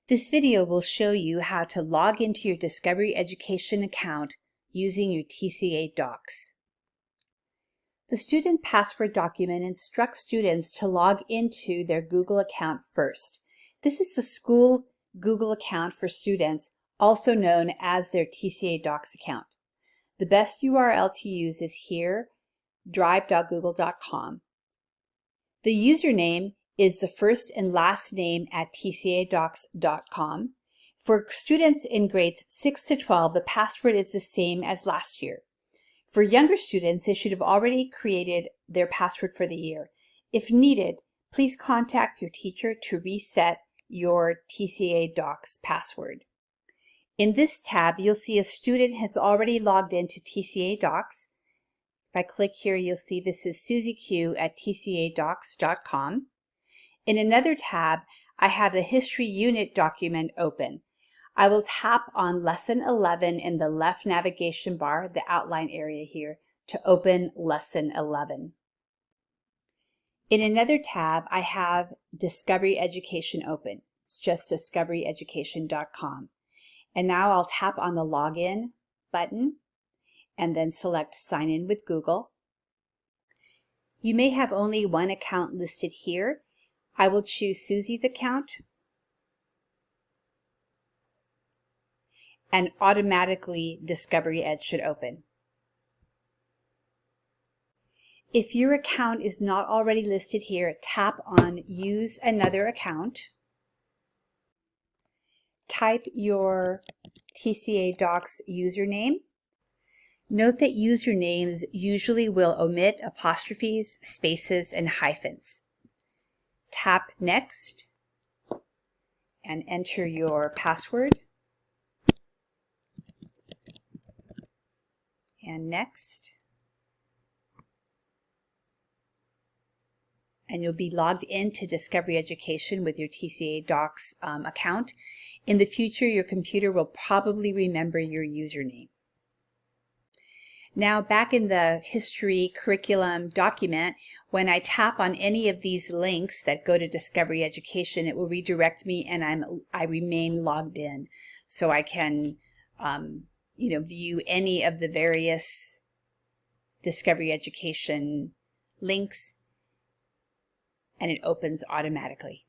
This video will show you how to log into your Discovery Education account using your TCADOCS. The student password document instructs students to log into their Google account first. This is the school Google account for students, also known as their TCADOCS account. The best URL to use is here, drive.google.com. The username is the first and last name at TCADOCS.com. For students in grades 6 to 12, the password is the same as last year. For younger students, they should have already created their password for the year. If needed, please contact your teacher to reset your TCADOCS password. In this tab, you'll see a student has already logged into TCADOCS. If I click here, you'll see this is Susie Q at TCADOCS.com. In another tab, I have the History Unit document open. I will tap on Lesson 11 in the left navigation bar, the outline area here, to open Lesson 11. In another tab, I have Discovery Education open. It's just discoveryeducation.com. And now I'll tap on the Login button and then select Sign In with Google. You may have only one account listed here. I will choose Susie's account and automatically Discovery Ed should open. If your account is not already listed here, tap on Use Another Account. Type your TCADOCS username. Note that usernames usually will omit apostrophes, spaces, and hyphens. Tap Next and enter your password. And Next. And you'll be logged into Discovery Education with your TCADOCS account. In the future, your computer will probably remember your username. Now, back in the history curriculum document, when I tap on any of these links that go to Discovery Education, it will redirect me and I remain logged in. So I can view any of the various Discovery Education links, and it opens automatically.